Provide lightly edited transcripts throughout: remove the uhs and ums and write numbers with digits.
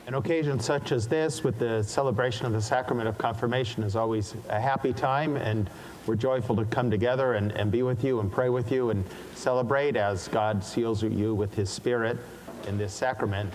An occasion such as this, with the celebration of the sacrament of confirmation, is always a happy time, and we're joyful to come together and be with you and pray with you and celebrate as God seals you with his Spirit in this sacrament.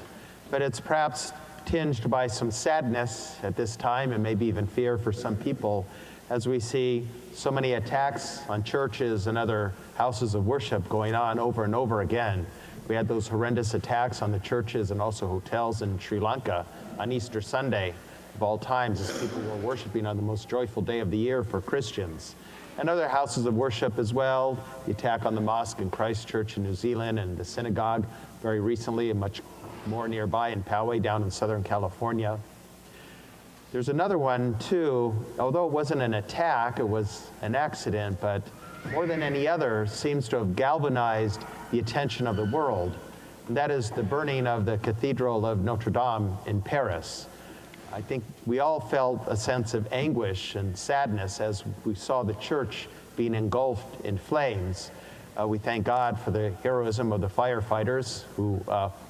But it's perhaps tinged by some sadness at this time, and maybe even fear for some people, as we see so many attacks on churches and other houses of worship going on over and over again. We had those horrendous attacks on the churches and also hotels in Sri Lanka on Easter Sunday of all times, as people were worshiping on the most joyful day of the year for Christians. And other houses of worship as well, the attack on the mosque in Christchurch in New Zealand, and the synagogue very recently and much more nearby in Poway down in Southern California. There's another one too, although it wasn't an attack, it was an accident, but more than any other seems to have galvanized the attention of the world. And that is the burning of the Cathedral of Notre Dame in Paris. I think we all felt a sense of anguish and sadness as we saw the church being engulfed in flames. We thank God for the heroism of the firefighters who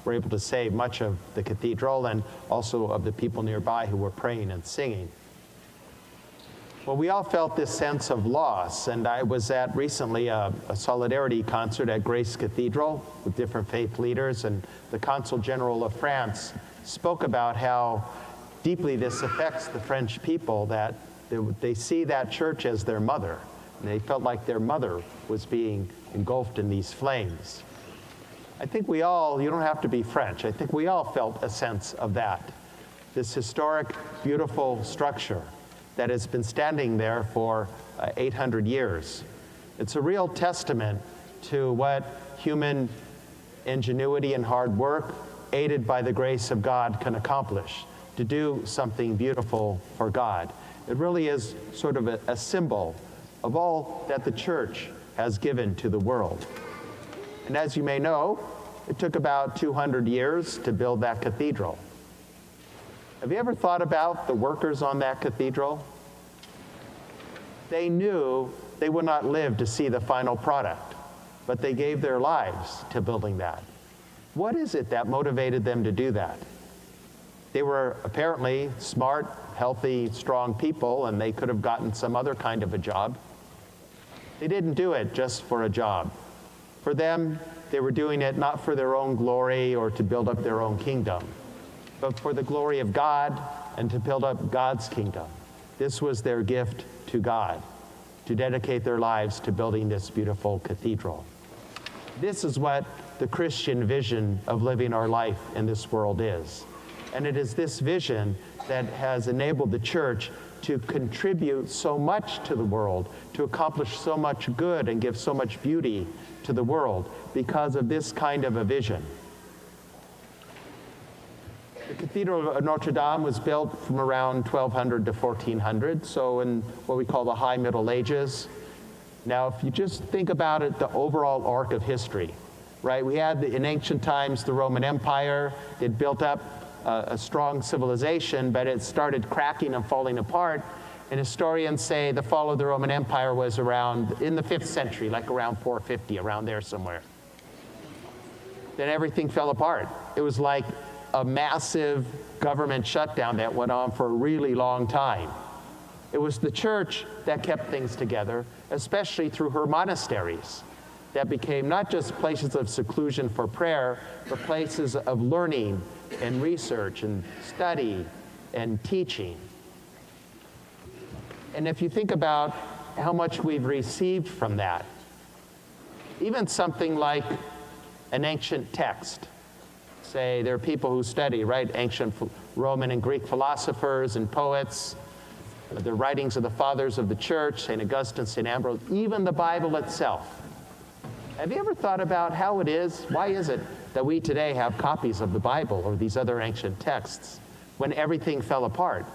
were able to save much of the cathedral, and also of the people nearby who were praying and singing. Well, we all felt this sense of loss, and I was at recently a solidarity concert at Grace Cathedral with different faith leaders, and the Consul General of France spoke about how deeply this affects the French people, that they see that church as their mother, and they felt like their mother was being engulfed in these flames. I think we all, you don't have to be French, I think we all felt a sense of that. This historic, beautiful structure that has been standing there for 800 years. It's a real testament to what human ingenuity and hard work, aided by the grace of God, can accomplish, to do something beautiful for God. It really is sort of a symbol of all that the church has given to the world. And as you may know, it took about 200 years to build that cathedral. Have you ever thought about the workers on that cathedral? They knew they would not live to see the final product, but they gave their lives to building that. What is it that motivated them to do that? They were apparently smart, healthy, strong people, and they could have gotten some other kind of a job. They didn't do it just for a job. For them, they were doing it not for their own glory or to build up their own kingdom, but for the glory of God and to build up God's kingdom. This was their gift to God, to dedicate their lives to building this beautiful cathedral. This is what the Christian vision of living our life in this world is. And it is this vision that has enabled the church to contribute so much to the world, to accomplish so much good and give so much beauty to the world, because of this kind of a vision. The Cathedral of Notre Dame was built from around 1200 to 1400, so in what we call the High Middle Ages. Now, if you just think about it, the overall arc of history, right? We had, in ancient times, the Roman Empire. It built up a strong civilization, but it started cracking and falling apart. And historians say the fall of the Roman Empire was around in the 5th century, like around 450, around there somewhere. Then everything fell apart. It was like a massive government shutdown that went on for a really long time. It was the church that kept things together, especially through her monasteries, that became not just places of seclusion for prayer, but places of learning and research and study and teaching. And if you think about how much we've received from that, even something like an ancient text, say there are people who study, right, ancient Roman and Greek philosophers and poets, the writings of the fathers of the church, St. Augustine, St. Ambrose, even the Bible itself. Have you ever thought about how it is, why is it that we today have copies of the Bible or these other ancient texts when everything fell apart?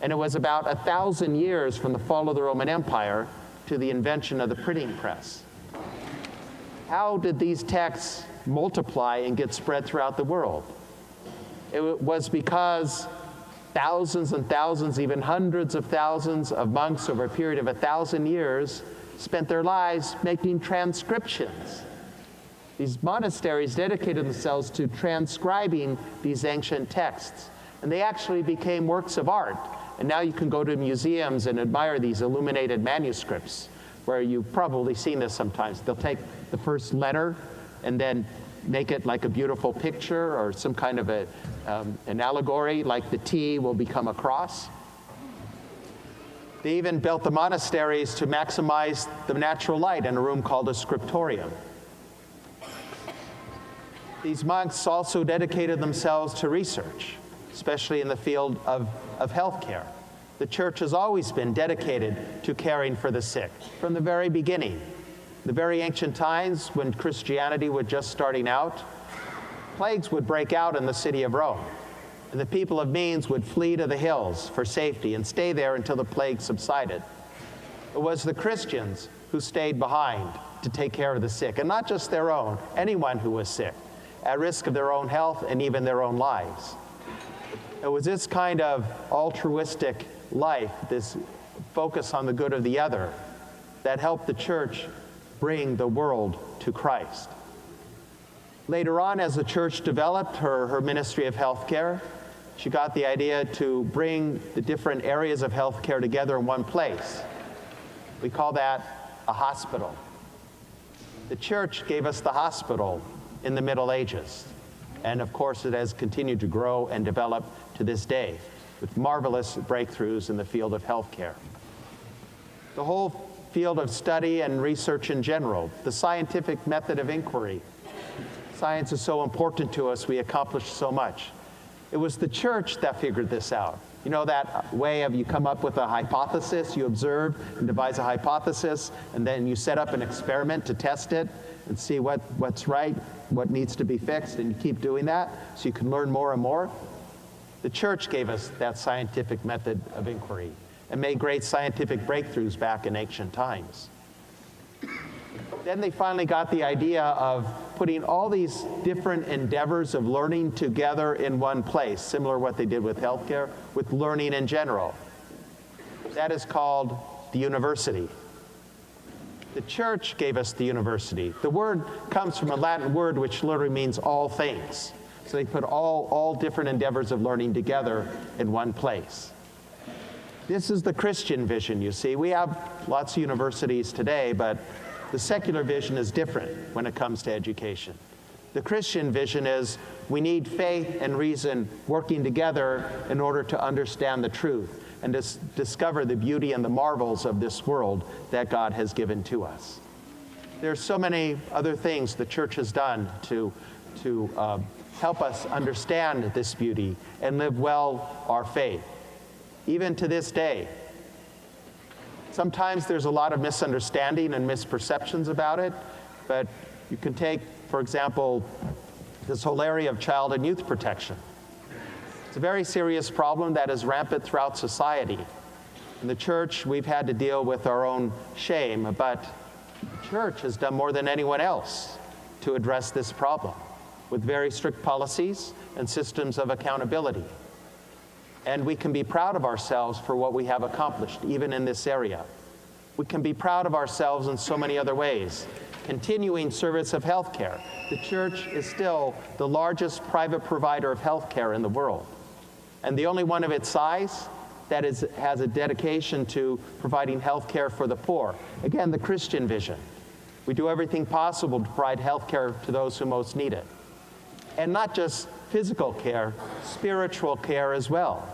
And it was about 1,000 years from the fall of the Roman Empire to the invention of the printing press. How did these texts multiply and get spread throughout the world? It was because thousands and thousands, even hundreds of thousands of monks over a period of 1,000 years spent their lives making transcriptions. These monasteries dedicated themselves to transcribing these ancient texts, And they actually became works of art. And now you can go to museums and admire these illuminated manuscripts, where you've probably seen this sometimes. They'll take the first letter and then make it like a beautiful picture or some kind of an allegory, like the T will become a cross. They even built the monasteries to maximize the natural light in a room called a scriptorium. These monks also dedicated themselves to research, especially in the field of healthcare. The church has always been dedicated to caring for the sick from the very beginning. The very ancient times when Christianity was just starting out, plagues would break out in the city of Rome, and the people of means would flee to the hills for safety and stay there until the plague subsided. It was the Christians who stayed behind to take care of the sick, and not just their own, anyone who was sick, at risk of their own health and even their own lives. It was this kind of altruistic life, this focus on the good of the other, that helped the church bring the world to Christ. Later on, as the church developed her ministry of healthcare, she got the idea to bring the different areas of healthcare together in one place. We call that a hospital. The church gave us the hospital in the Middle Ages. And of course, it has continued to grow and develop to this day with marvelous breakthroughs in the field of healthcare. The whole field of study and research in general, the scientific method of inquiry. Science is so important to us, we accomplished so much. It was the church that figured this out. You know that way of you come up with a hypothesis, you observe and devise a hypothesis, and then you set up an experiment to test it and see what's right, what needs to be fixed, and you keep doing that so you can learn more and more. The church gave us that scientific method of inquiry and made great scientific breakthroughs back in ancient times. Then they finally got the idea of putting all these different endeavors of learning together in one place, similar to what they did with healthcare, with learning in general. That is called the university. The church gave us the university. The word comes from a Latin word which literally means all things. So they put all different endeavors of learning together in one place. This is the Christian vision, you see. We have lots of universities today, but the secular vision is different when it comes to education. The Christian vision is we need faith and reason working together in order to understand the truth and to discover the beauty and the marvels of this world that God has given to us. There's so many other things the church has done to help us understand this beauty and live well our faith, even to this day. Sometimes there's a lot of misunderstanding and misperceptions about it, but you can take, for example, this whole area of child and youth protection. It's a very serious problem that is rampant throughout society. In the church, we've had to deal with our own shame, but the church has done more than anyone else to address this problem with very strict policies and systems of accountability. And we can be proud of ourselves for what we have accomplished, even in this area. We can be proud of ourselves in so many other ways. Continuing service of healthcare. The church is still the largest private provider of healthcare in the world, and the only one of its size that has a dedication to providing healthcare for the poor. Again, the Christian vision. We do everything possible to provide healthcare to those who most need it. And not just physical care, spiritual care as well.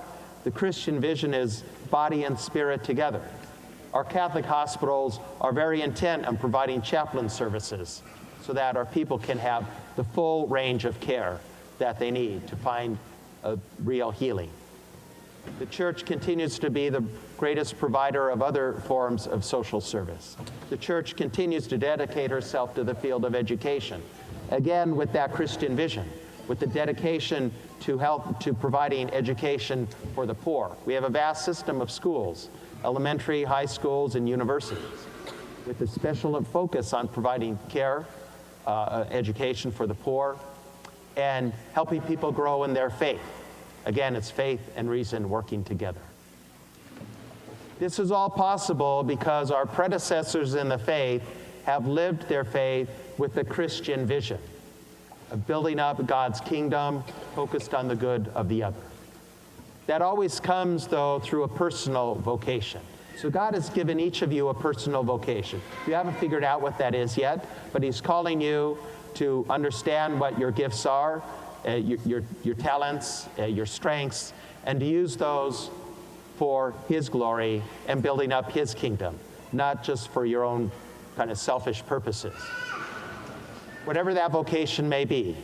The Christian vision is body and spirit together. Our Catholic hospitals are very intent on providing chaplain services so that our people can have the full range of care that they need to find a real healing. The church continues to be the greatest provider of other forms of social service. The church continues to dedicate herself to the field of education, again with that Christian vision, with the dedication to providing education for the poor. We have a vast system of schools, elementary, high schools, and universities, with a special focus on providing care, education for the poor, and helping people grow in their faith. Again, it's faith and reason working together. This is all possible because our predecessors in the faith have lived their faith with the Christian vision of building up God's kingdom focused on the good of the other. That always comes, though, through a personal vocation. So God has given each of you a personal vocation. You haven't figured out what that is yet, but He's calling you to understand what your gifts are, your talents, your strengths, and to use those for His glory and building up His kingdom, not just for your own kind of selfish purposes. Whatever that vocation may be,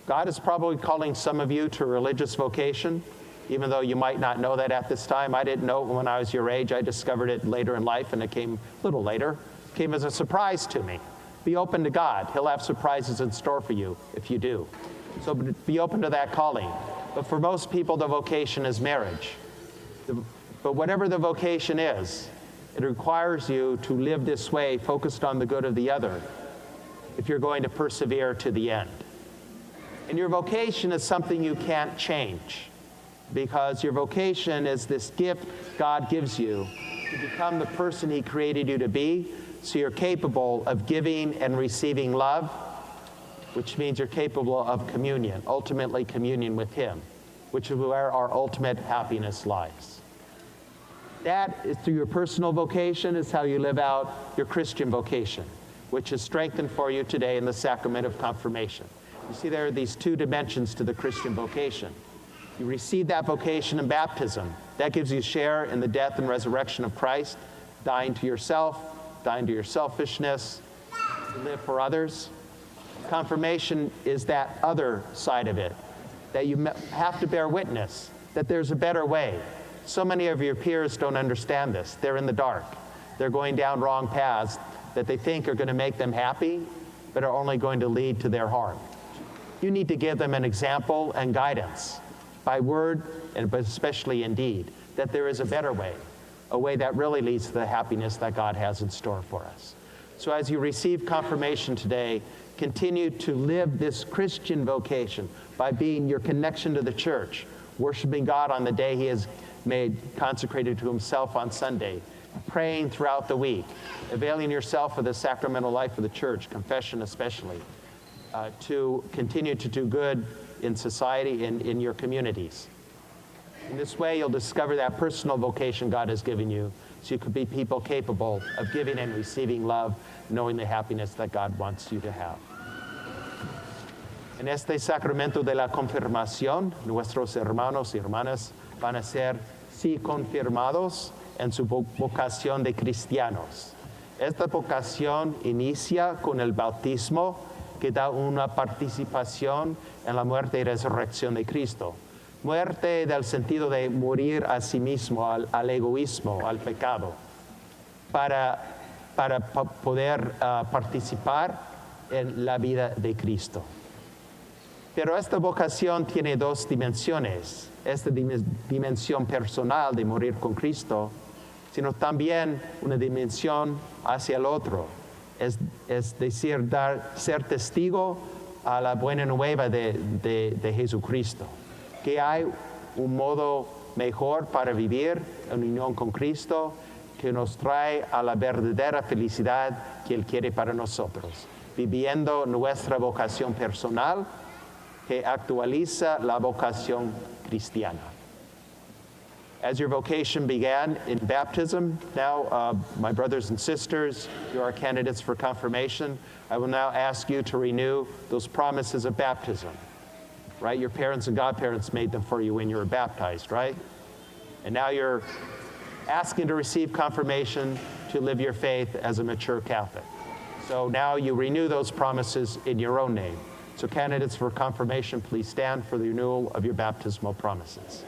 God is probably calling some of you to a religious vocation, even though you might not know that at this time. I didn't know it when I was your age. I discovered it later in life, and it came a little later. It came as a surprise to me. Be open to God. He'll have surprises in store for you if you do. So be open to that calling. But for most people, the vocation is marriage. But whatever the vocation is, it requires you to live this way, focused on the good of the other, if you're going to persevere to the end. And your vocation is something you can't change, because your vocation is this gift God gives you to become the person He created you to be, so you're capable of giving and receiving love, which means you're capable of communion, ultimately communion with Him, which is where our ultimate happiness lies. That is through your personal vocation is how you live out your Christian vocation, which is strengthened for you today in the sacrament of confirmation. You see, there are these two dimensions to the Christian vocation. You receive that vocation in baptism. That gives you share in the death and resurrection of Christ, dying to yourself, dying to your selfishness, to live for others. Confirmation is that other side of it, that you have to bear witness that there's a better way. So many of your peers don't understand this. They're in the dark. They're going down wrong paths that they think are going to make them happy, but are only going to lead to their harm. You need to give them an example and guidance by word, but especially in deed, that there is a better way, a way that really leads to the happiness that God has in store for us. So as you receive confirmation today, continue to live this Christian vocation by being your connection to the church, worshiping God on the day He has made consecrated to Himself on Sunday, praying throughout the week, availing yourself of the sacramental life of the church, confession especially, to continue to do good in society and in your communities. In this way, you'll discover that personal vocation God has given you, so you could be people capable of giving and receiving love, knowing the happiness that God wants you to have. En este sacramento de la confirmación, nuestros hermanos y hermanas van a ser sí confirmados en su vocación de cristianos. Esta vocación inicia con el bautismo, que da una participación en la muerte y resurrección de Cristo. Muerte del sentido de morir a sí mismo, al egoísmo, al pecado, para poder participar en la vida de Cristo. Pero esta vocación tiene dos dimensiones. Esta dimensión personal de morir con Cristo, sino también una dimensión hacia el otro. Es decir, ser testigo a la buena nueva de Jesucristo. Que hay un modo mejor para vivir en unión con Cristo que nos trae a la verdadera felicidad que Él quiere para nosotros, viviendo nuestra vocación personal que actualiza la vocación cristiana. As your vocation began in baptism, now, my brothers and sisters, you are candidates for confirmation. I will now ask you to renew those promises of baptism, right? Your parents and godparents made them for you when you were baptized, right? And now you're asking to receive confirmation to live your faith as a mature Catholic. So now you renew those promises in your own name. So candidates for confirmation, please stand for the renewal of your baptismal promises.